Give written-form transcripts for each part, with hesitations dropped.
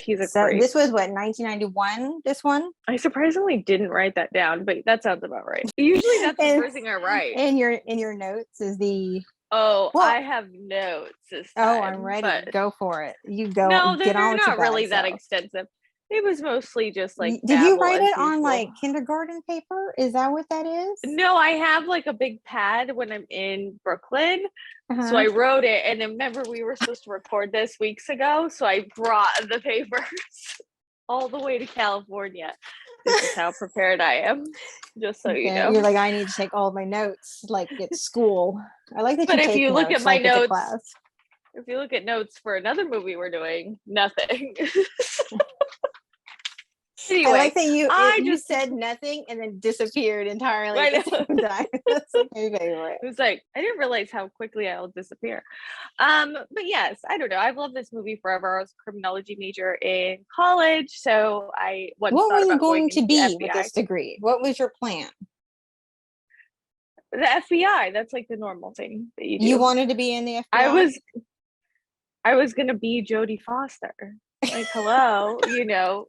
He's a So creep. this was what, 1991, this one? I surprisingly didn't write that down, but that sounds about right. Usually that's the first thing I write. In your notes is the I have notes this time. I'm ready. Go for it. You go. No, get they're on with not your really bad that self. extensive. It was mostly just like Did you write it on on like kindergarten paper? Is that what that is? No, I have like a big pad when I'm in Brooklyn. So I wrote it, and then remember we were supposed to record this weeks ago, so I brought the papers all the way to California. This is how prepared I am, just so you know. You're like, I need to take all of my notes like at school. I like that. But if you look at my like notes, class. if you look at notes for another movie we're doing, nothing. Anyway, I like that you said nothing and then disappeared entirely at the same time. That's my favorite. It was like, I didn't realize how quickly I'll disappear. But yes, I don't know. I've loved this movie forever. I was a criminology major in college, so I once what thought were you about going to be FBI. with this degree? What was your plan? The FBI. That's like the normal thing that you do. You wanted to be in the FBI? I was gonna be Jodie Foster. Like, hello,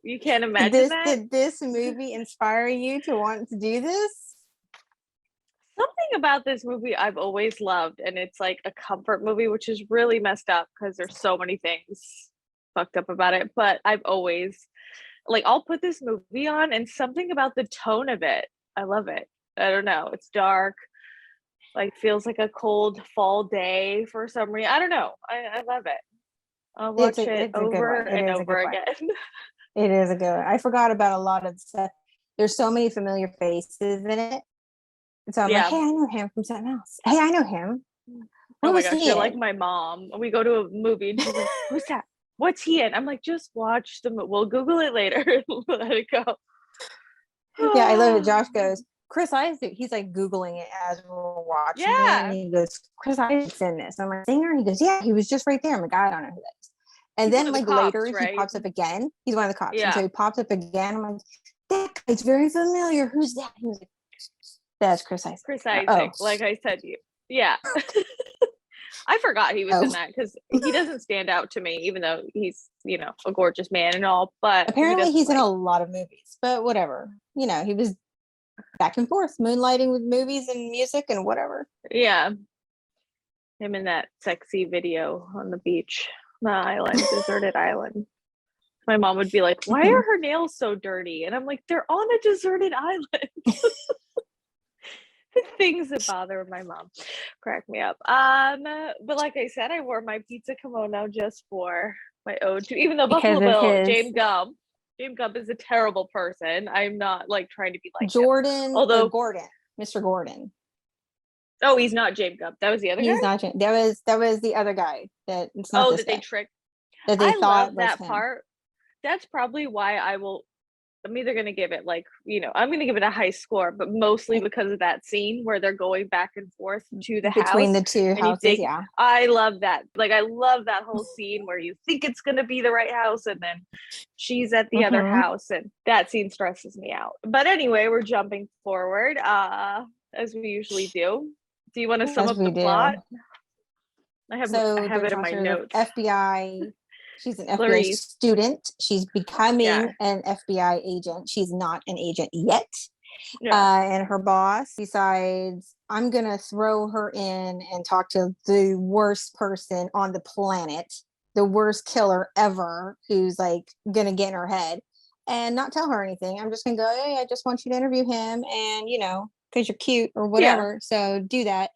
you can't imagine that. Did this movie inspire you to want to do this? Something about this movie I've always loved, and it's like a comfort movie, which is really messed up because there's so many things fucked up about it. But I've always, like, I'll put this movie on, and something about the tone of it, I love it. I don't know. It's dark, like feels like a cold fall day for some reason. I don't know. I love it. I'll watch it over and over again. It is a good one. I forgot about a lot of stuff. There's so many familiar faces in it. So I'm like, hey, I know him from something else. Hey, I know him. Oh my gosh, you're like my mom. We go to a movie and she's like, who's that? What's he in? I'm like, just watch the movie. We'll Google it later and let it go. Yeah, I love it. Josh goes, Chris Isaac. He's like Googling it as we're watching it. And he goes, Chris Isaac's in this. I'm like, singer? He goes, yeah, he was just right there. I'm like, I don't know who that is. And then like cops, later, right? He pops up again. He's one of the cops. Yeah. And so he pops up again. I'm like, that guy's very familiar. Who's that? He was like, that's Chris Isaac. Chris Isaac, like I said to you. Yeah. I forgot he was in that because he doesn't stand out to me, even though he's, a gorgeous man and all. But apparently he's in a lot of movies, but whatever. He was back and forth, moonlighting with movies and music and whatever. Yeah. Him in that sexy video on the beach, the island, deserted island. My mom would be like, why are her nails so dirty? And I'm like, they're on a deserted island. Things that bother my mom crack me up. But like I said, I wore my pizza kimono just for my ode to, even though Buffalo Bill, James Gump is a terrible person. I'm not like trying to be like Jordan, although Gordon, Mr. Gordon. Oh, he's not James Gump. That was the other guy. He's not. That was the other guy. That it's not. Oh, that they tricked. That they thought love that part. That's probably why I'm either going to give it I'm going to give it a high score, but mostly because of that scene where they're going back and forth to the house. Between the two houses, yeah. I love that. Like, I love that whole scene where you think it's going to be the right house and then she's at the other house, and that scene stresses me out. But anyway, we're jumping forward, as we usually do. Do you want to sum up the plot? I have it in my notes. FBI. She's an FBI student. She's becoming an FBI agent. She's not an agent yet. Yeah. And her boss decides, I'm going to throw her in and talk to the worst person on the planet, the worst killer ever, who's like going to get in her head and not tell her anything. I'm just going to go, hey, I just want you to interview him and, because you're cute or whatever. Yeah. So do that.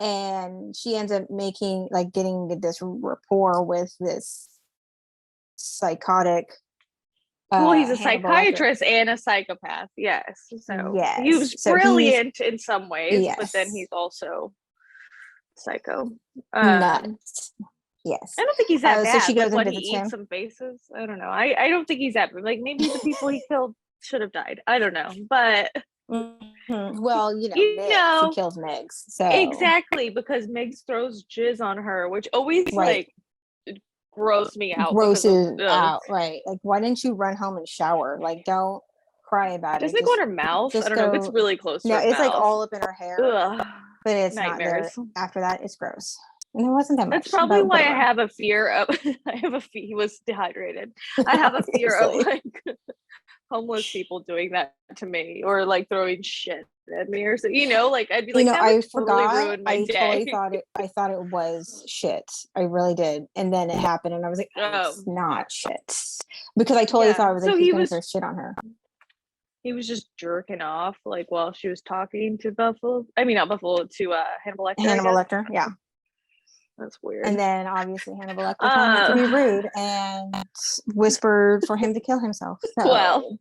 And she ends up getting this rapport with this psychotic he's a psychiatrist and a psychopath. Yes. So he was brilliant in some ways, but then he's also psycho. Nuts. Yes. I don't think he's that bad. So she goes and visits him. Some faces. I don't know. I don't think he's that bad. Like, maybe the people he killed should have died. I don't know. But well, Megs, he kills Megs. So exactly, because Megs throws jizz on her, which always gross me out. Grosses out, right? Like, why didn't you run home and shower? Like, don't cry about it. Doesn't it go in her mouth? I don't know if it's really close to her mouth. It's like all up in her hair. Ugh. But it's nightmares. Not there. After that, it's gross. And there wasn't that much. That's probably why I whatever. have a fear of. He was dehydrated. I have a fear of like homeless people doing that to me, or like throwing shit at me, or so. Like I'd be like, that I would totally forgot. ruin my I day. totally thought it. I thought it was shit. I really did. And then it happened, and I was like, it's not shit, because I totally thought it was like he's gonna throw shit on her. He was just jerking off like while she was talking to Buffalo. I mean, not Buffalo, to Hannibal Lecter. Hannibal Lecter, yeah. That's weird. And then obviously Hannibal Lecter told him not to be rude and whispered for him to kill himself. So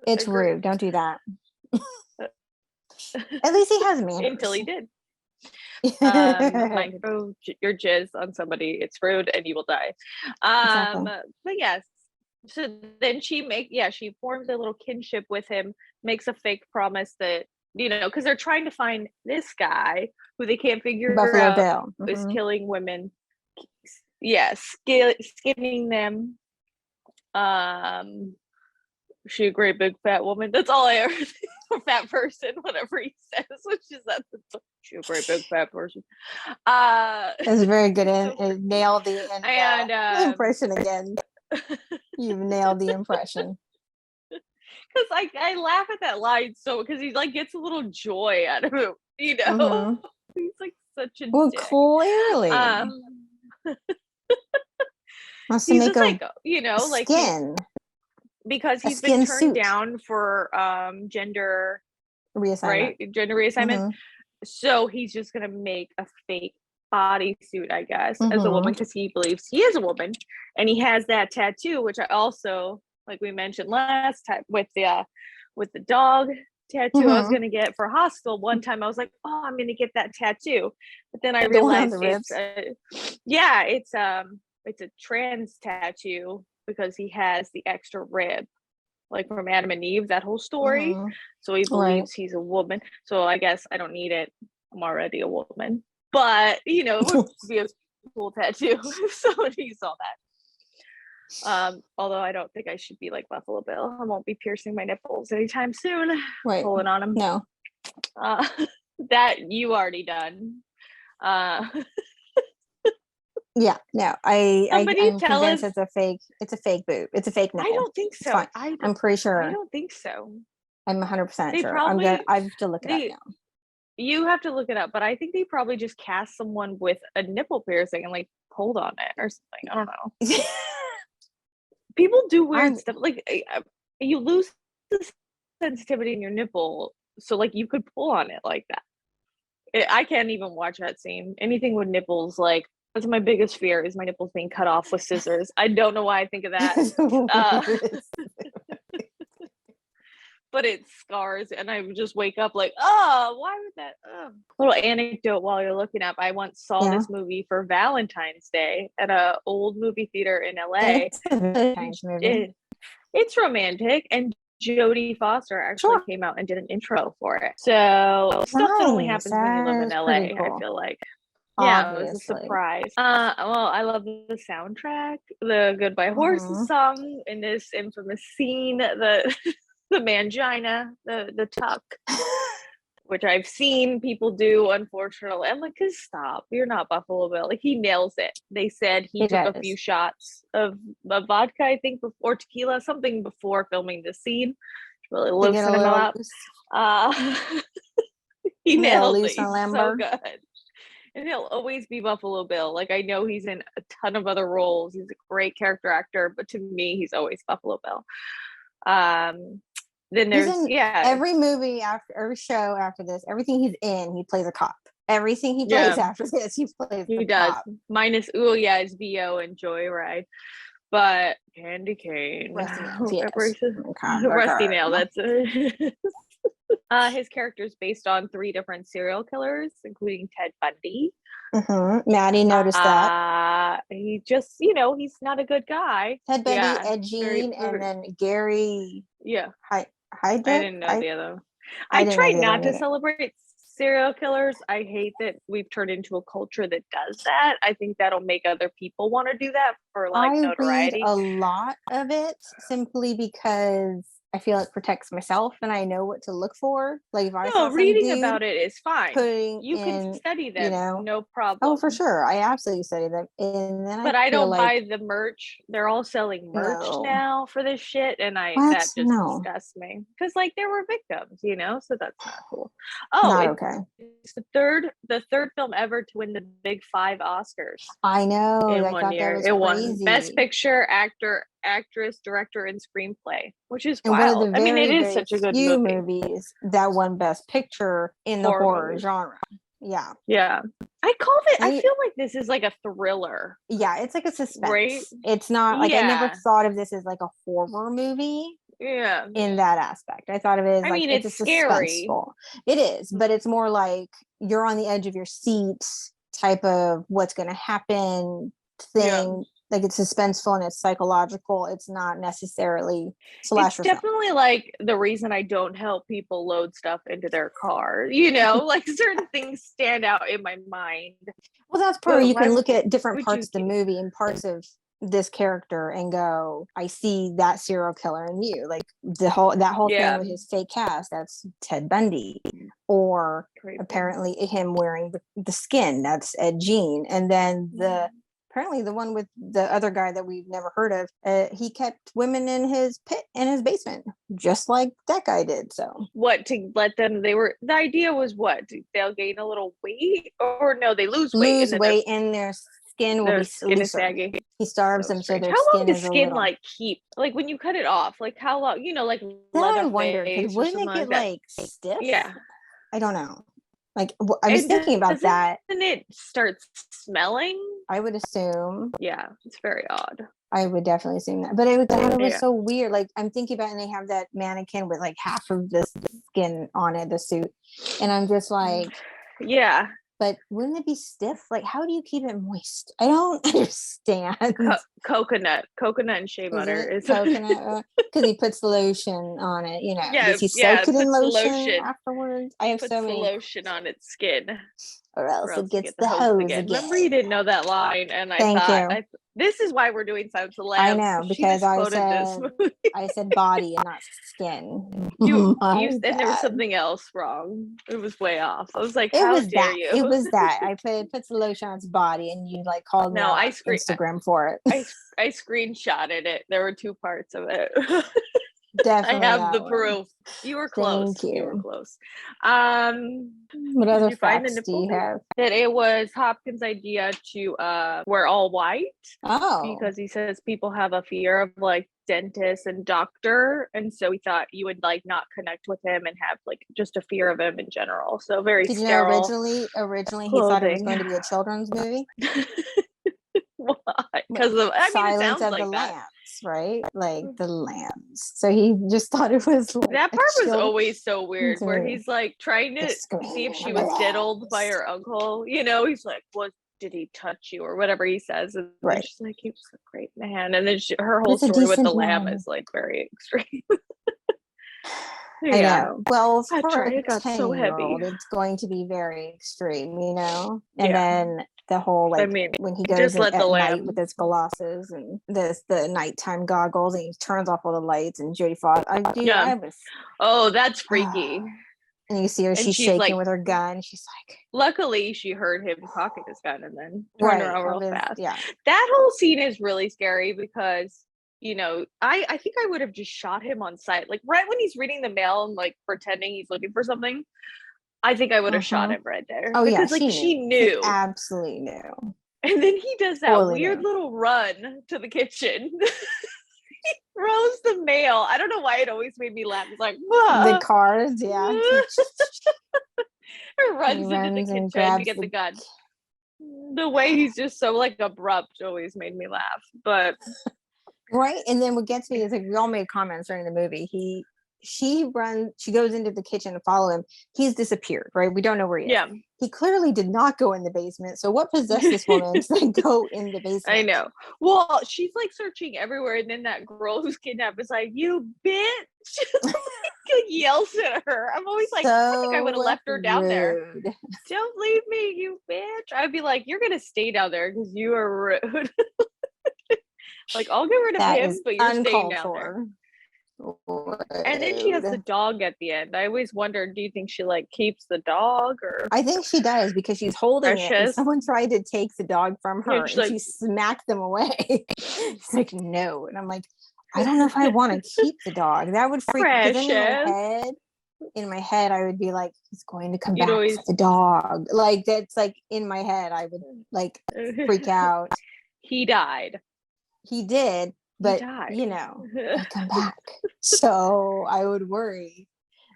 it's rude. Don't do that. At least he has manners. Until he did. Throw your jizz on somebody, it's rude and you will die. Exactly. But yes. So then she forms a little kinship with him, makes a fake promise that, because they're trying to find this guy who they can't figure Buffalo out Bill. is killing women. Skinning them. She a great big fat woman. That's all I ever think. A fat person, whatever he says, which is that she a great big fat person. That's very good. And nailed the impression again. You've nailed the impression. Because I laugh at that line because he like gets a little joy out of it, He's like such a dick. Clearly. Wants to make a psycho, like skin. Because he's been turned down for gender reassignment. Right? Gender reassignment. So he's just gonna make a fake bodysuit, I guess, as a woman, because he believes he is a woman, and he has that tattoo, which I also, like we mentioned last time, with the dog tattoo I was gonna get for Hostel. One time I was like, oh, I'm gonna get that tattoo, but then I realized it's a trans tattoo, because he has the extra rib, like from Adam and Eve, that whole story. So he believes he's a woman. So I guess I don't need it. I'm already a woman. But, it would be a cool tattoo if somebody saw that. Although I don't think I should be like Buffalo Bill. I won't be piercing my nipples anytime soon. Pulling on them. No. That you already done. Yeah, no, I'm convinced it's a fake boob. It's a fake nipple. I don't think so. I'm pretty sure. I don't think so. I'm 100% sure. I have to look it up now. You have to look it up, but I think they probably just cast someone with a nipple piercing and like pulled on it or something. I don't know. People do weird stuff. Like you lose the sensitivity in your nipple, so like you could pull on it like that. I can't even watch that scene. Anything with nipples, like, that's my biggest fear, is my nipples being cut off with scissors. I don't know why I think of that. But it scars, and I would just wake up like, oh, why would that? Little anecdote while you're looking up. I once saw this movie for Valentine's Day at an old movie theater in LA. It's romantic, and Jodie Foster actually came out and did an intro for it. So stuff that only happens when you live in LA, cool. I feel like. Yeah, obviously. It was a surprise. Well, I love the soundtrack, the Goodbye Horses song in this infamous scene, the mangina, the tuck, which I've seen people do, unfortunately. I'm like, stop, you're not Buffalo Bill. Like, he nails it. They said he took a few shots of vodka, I think, or tequila, something before filming the scene. Really loosen him up. He nailed it. He's so good. And he'll always be Buffalo Bill. Like, I know he's in a ton of other roles. He's a great character actor, but to me, he's always Buffalo Bill. Then there's every movie after every show after this, everything he's in, he plays a cop. Everything he plays after this, he plays a cop. Minus his VO and Joyride. But Candy Cane. Rusty Nail, that's it. His character is based on 3 different serial killers, including Ted Bundy. Maddie noticed that. He just, he's not a good guy. Ted Bundy, Ed Gein, and then Gary. Yeah. I didn't know the other one. I try not to celebrate serial killers. I hate that we've turned into a culture that does that. I think that'll make other people want to do that for like notoriety. I read a lot of it simply because I feel it protects myself and I know what to look for. Like if I saw No, some reading dude about it is fine. putting You can in, study them, no problem. Oh, for sure. I absolutely study them. And then But I don't buy the merch. They're all selling merch now for this shit, and that just disgusts me. Because like there were victims, so that's not cool. Oh, not okay. It's the third film ever to win the big 5 Oscars. I know. In I 1 year, it won Best Picture, Actor, Actress, Director, and Screenplay, which is wild. One of the very, it is such a good movies that won Best Picture in the horror genre. Yeah. I called it. I feel like this is like a thriller. Yeah, it's like a suspense. Right? It's not like I never thought of this as like a horror movie. Yeah. In that aspect, I thought of it as it's a scary. Suspenseful. It is, but it's more like you're on the edge of your seat type of what's going to happen thing. Yeah. Like it's suspenseful and it's psychological. It's not necessarily slasher. It's definitely like the reason I don't help people load stuff into their car. Like certain things stand out in my mind. Well, that's part. You can look at different parts of the movie and parts of this character and go, I see that serial killer in you. Like that whole thing with his fake cast, that's Ted Bundy. Or apparently him wearing the skin, that's Ed Gein. And then apparently the one with the other guy that we've never heard of, he kept women in his pit in his basement, just like that guy did. So what, to let them, the idea was what, they'll gain a little weight, or no, they lose weight and their skin will be looser. He starves them so their how skin long does skin like keep, like when you cut it off, like how long, like that I wonder, because wouldn't it get like stiff? Yeah, I don't know. Like I was thinking about that. And it starts smelling, I would assume. Yeah, it's very odd. I would definitely assume that, but it was so weird. Like I'm thinking about, and they have that mannequin with like half of the skin on it, the suit, and I'm just like, yeah. But wouldn't it be stiff? Like, how do you keep it moist? I don't understand. Coconut and shea butter is coconut, because he puts the lotion on it. Does he soak it in lotion afterwards? I have so many. Lotion on its skin, or else it gets the hose again. Remember, you didn't know that line, and I thought, this is why we're doing Silence of the Lambs. I know, because I said body and not skin. And there was something else wrong. It was way off. I was like, how dare you? It was that. I puts the lotion on its body, and you like called me on Instagram for it. I screenshotted it. There were 2 parts of it. Definitely. I have the proof. You were close. Thank you. You were close. What other facts do you have? That it was Hopkins' idea to wear all white. Oh. Because he says people have a fear of like dentist and doctor, and so he thought you would like not connect with him and have like just a fear of him in general. So very sterile. Originally he thought it was going to be a children's movie. Why? Because of Silence of the Lambs, right? Like the lambs. So he just thought it was like that part was always so weird, where he's like trying to see if she was diddled by her uncle. He's like, "What did he touch you?" or whatever he says, and she's like, "He was a great man." And then her whole story with the lamb is like very extreme. I know. Well, for it got so heavy. It's going to be very extreme, And then the whole when he goes at night with his galosses and the nighttime goggles, and he turns off all the lights, and Jodie Foster. That's freaky. And you see her, she's shaking like, with her gun. She's like, luckily she heard him cocking his gun and then turned around real fast. Yeah, that whole scene is really scary because I think I would have just shot him on sight, like right when he's reading the mail and like pretending he's looking for something. I think I would have shot him right there. Oh, because she knew. She absolutely knew. And then he does that weird little run to the kitchen. He throws the mail. I don't know why it always made me laugh. It's like, the cards, yeah. Or runs into the kitchen to get the gun. The way he's just so like abrupt always made me laugh. But right, and then what gets me is like we all made comments during the movie. She goes into the kitchen to follow him. He's disappeared, right? We don't know where he is. Yeah. He clearly did not go in the basement. So what possessed this woman to then go in the basement? I know. Well, she's like searching everywhere, and then that girl who's kidnapped is like, "You bitch!" Like, yells at her. I'm always like, I think I would have left her down there. Don't leave me, you bitch. I'd be like, you're gonna stay down there because you are rude. Like, I'll get rid of him, but you're staying down there. And then she has the dog at the end. I always wondered, do you think she like keeps the dog or? I think she does because she's holding it and someone tried to take the dog from her and she smacked them away. She's like, no. And I'm like, I don't know if I want to keep the dog. That would freak me. Because then in my head, I would be like, he's going to come back for the dog. Like that's like in my head, I would like freak out. He died. He did, but you know, he'd come back. So I would worry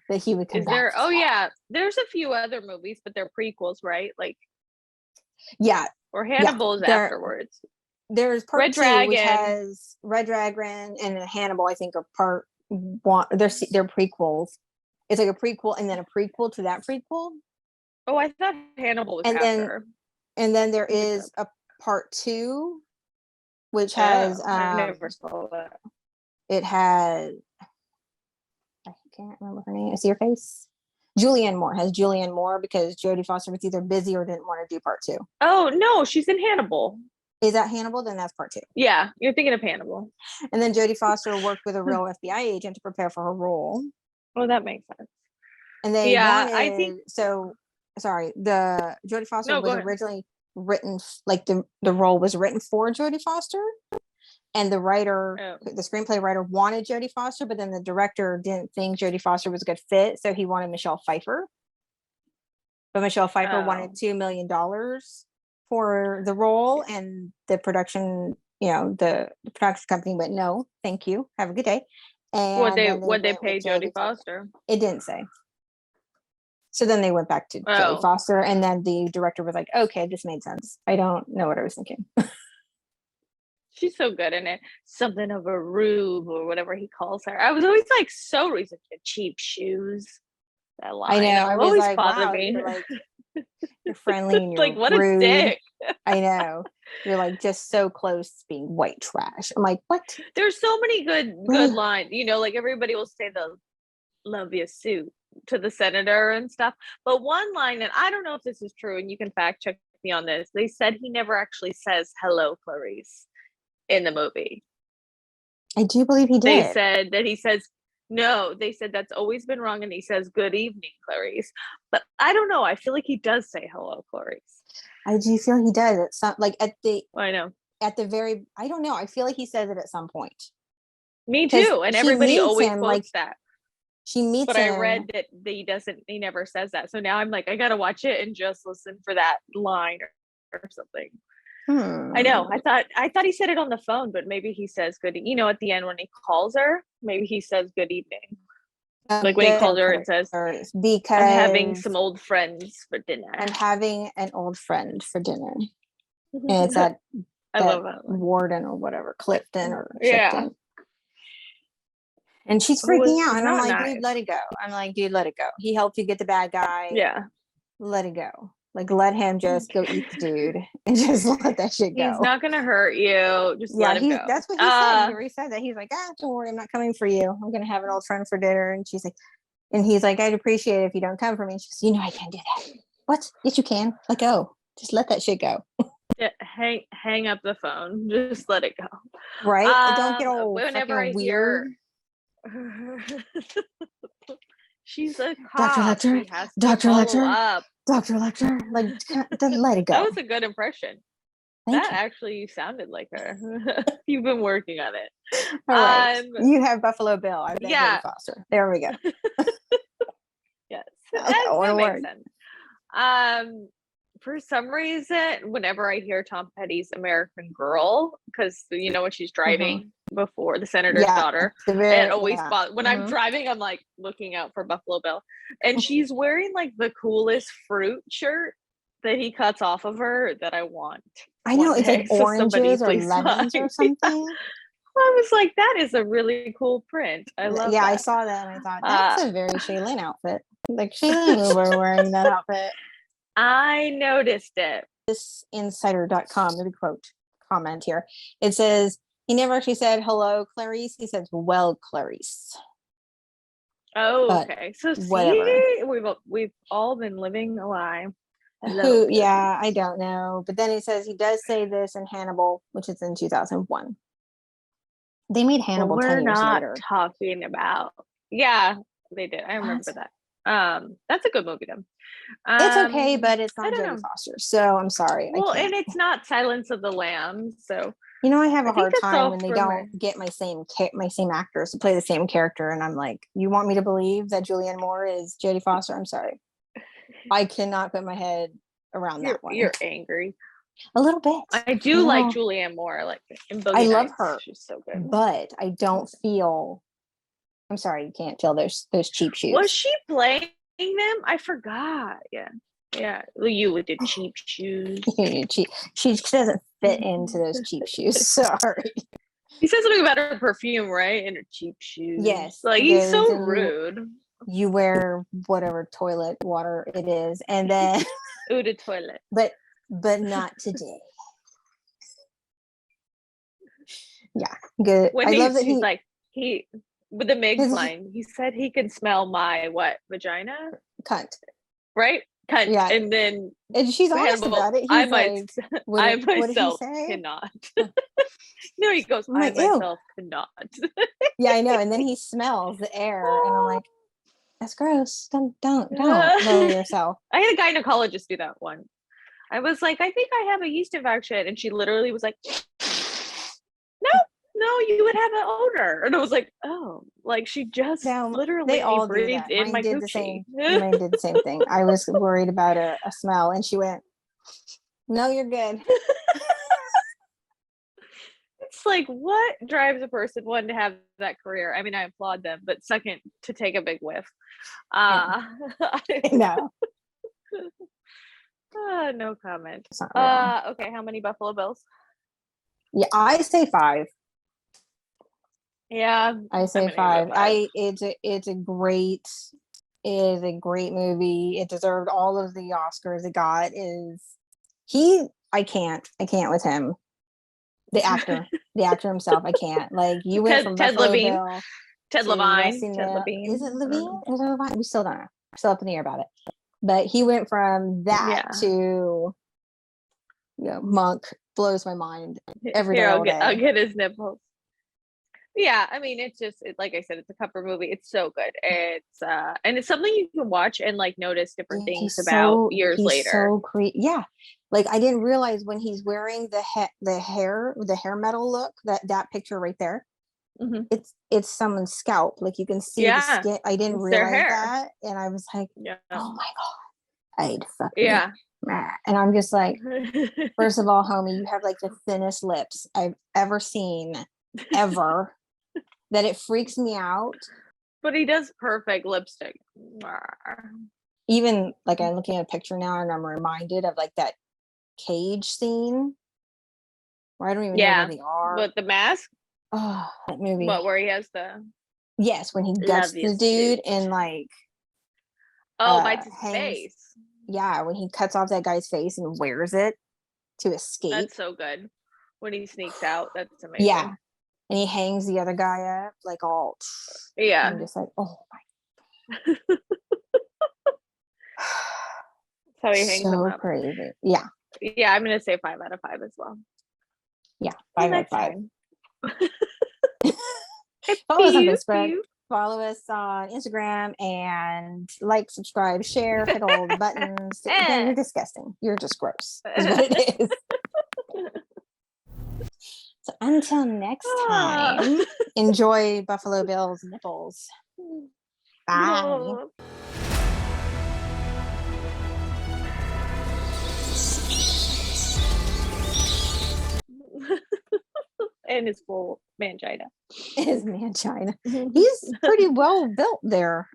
that he would come back. Oh yeah, there's a few other movies, but they're prequels, right? Like or Hannibal's afterwards. There's part Red 2, Dragon, which has Red Dragon and Hannibal. I think are part 1. They're prequels. It's like a prequel and then a prequel to that prequel. Oh, I thought Hannibal was after. And then there is a part 2, which has I never saw that. It had, I can't remember her name. I see her face. Julianne Moore has Julianne Moore because Jodie Foster was either busy or didn't want to do part 2. Oh no, she's in Hannibal. Is that Hannibal? Then that's part 2. Yeah, you're thinking of Hannibal. And then Jodie Foster worked with a real FBI agent to prepare for her role. Oh, that makes sense. And they wanted, I think so. Sorry, the Jodie Foster was originally written, like the role was written for Jodie Foster, and the writer, the screenplay writer, wanted Jodie Foster, but then the director didn't think Jodie Foster was a good fit, so he wanted Michelle Pfeiffer. But Michelle Pfeiffer wanted $2 million for the role, and the production, the production company went, no, thank you, have a good day. And what they pay Jodie Foster? It didn't say. So then they went back to Jodie Foster, and then the director was like, okay, this made sense. I don't know what I was thinking. She's so good in it. Something of a rube or whatever he calls her. I was always like, so reason to cheap shoes. That line. I know. I was always like, bothered wow, me. You're friendly and you're like, what rude. a dick. I know. You're like just so close to being white trash. I'm like, what? There's so many good lines. Like everybody will say the love your suit to the senator and stuff. But one line, and I don't know if this is true, and you can fact check me on this. They said he never actually says hello, Clarice, in the movie. I do believe he did. They said that he says no. They said that's always been wrong, and he says good evening, Clarice. But I don't know. I feel like he does say hello, Clarice. I do feel he does. It's not like at the. I know. At the very, I don't know. I feel like he says it at some point. Me too, and everybody always quotes that. She meets but him. I read that he never says that. So now I'm like, I gotta watch it and just listen for that line or something. I know. I thought he said it on the phone, but maybe he says good. At the end when he calls her, maybe he says good evening. Like when he calls her and says, because I'm having some old friends for dinner. I'm having an old friend for dinner. And it's that I love that Warden or whatever, Clifton or Shipton. And she's freaking out. And I'm like, dude, let it go. He helped you get the bad guy. Yeah. Let it go. Like, let him just go eat the dude and just let that shit go. He's not going to hurt you. Just let him go. That's what he said. He already said that. He's like, don't worry. I'm not coming for you. I'm going to have an old friend for dinner. And she's like, and he's like, I'd appreciate it if you don't come for me. She's like, I can't do that. What? Yes, you can. Let go. Just let that shit go. Yeah, hang up the phone. Just let it go. Right? Don't get all weird. She's a cop. Dr. Lecter. Like, let it go. That was a good impression. Actually, you sounded like her. You've been working on it. All right. You have Buffalo Bill. I've been Jodie Foster. There we go. Yes. That makes sense. For some reason, whenever I hear Tom Petty's American Girl, because when she's driving before the senator's daughter, and always when I'm driving, I'm like looking out for Buffalo Bill, and she's wearing like the coolest fruit shirt that he cuts off of her that I want. I know it's like oranges or lemons or something. I was like, that is a really cool print. I love that. Yeah, I saw that and I thought that's a very Shealyn outfit. Like Shealyn were wearing that outfit. I noticed it. This insider.com, let me quote comment here. It says, he never actually said, hello, Clarice. He says, well, Clarice. Oh, but okay. So whatever. We've all been living a lie. I don't know. But then he says he does say this in Hannibal, which is in 2001. They made Well, Hannibal we're 10 years not later. talking about. Yeah, they did. I remember What? that. That's a good movie though. It's okay, but it's I not don't Jodie know. Foster, so I'm sorry, I Well, can't. and it's not Silence of the Lambs, so You know, I have I a think hard that's time all when they for don't me. get my same actors to play the same character, and I'm like, you want me to believe that Julianne Moore is Jodie Foster? I'm sorry, I cannot put my head around that one. You're angry. A little bit. I do like Julianne Moore, like in Boogie I love Nights. her. She's so good. But I don't feel. I'm sorry, you can't feel those cheap shoes. Was she playing them? I forgot. Yeah. Well, you did cheap shoes. She doesn't fit into those cheap shoes. Sorry. He said something about her perfume, right? And her cheap shoes. Yes. Like he's so rude. You wear whatever toilet water it is, and then Eau de toilet. But not today. Yeah, good. When I love that he's like with the Megs line, he said he can smell my vagina? Cunt. Right? Cunt. Yeah. And she's honest about it. He's I myself cannot. No, he goes, I myself cannot. Yeah, I know. And then he smells the air, and I'm like, that's gross. Don't lower yourself. I had a gynecologist do that once. I was like, I think I have a yeast infection, and she literally was like, no, you would have an odor. And I was like, oh, like she just literally they all breathed in my coochie. Mine did the same thing. I was worried about a smell, and she went, no, you're good. It's like, what drives a person, one, to have that career? I mean, I applaud them, but second, to take a big whiff. No. No comment. Okay, how many Buffalo Bills? Yeah, I say 5. Yeah, I say 5. It's a great movie. It deserved all of the Oscars it got. I can't with him. The actor himself, I can't. Like, you went from Ted Buffalo Levine. Bill Ted Levine. Is it Levine? Is it Levine? We still don't know. We're still up in the air about it. But he went from that to Monk. Blows my mind every day. I'll get his nipples. Yeah, I mean, it's just like I said, it's a comfort movie. It's so good. It's and it's something you can watch and like notice different things about years later. Yeah, like I didn't realize when he's wearing the hair metal look, that picture right there. Mm-hmm. It's someone's scalp. Like you can see the skin. I didn't realize that, and I was like, oh my god, I'd fuck me. And I'm just like, first of all, homie, you have like the thinnest lips I've ever seen, ever. That it freaks me out. But he does perfect lipstick. Even like I'm looking at a picture now, and I'm reminded of like that cage scene where I don't even know where they are. With the mask. Oh, that movie. But where he has the. Yes, when he guts the dude and like. Bites his face. Yeah, when he cuts off that guy's face and wears it to escape. That's so good. When he sneaks out, that's amazing. Yeah, and he hangs the other guy up like all. Yeah, I'm just like, oh my. That's how he hangs him up. Crazy. Yeah. Yeah, I'm gonna say 5 out of 5 as well. Yeah, 5 out of 5. Follow us on Facebook. Follow us on Instagram and like, subscribe, share, hit all the buttons. Again, you're disgusting. You're just gross. Is what it is. So until next time, enjoy Buffalo Bill's nipples. Bye. And his full mangina. His mangina. He's pretty well built there.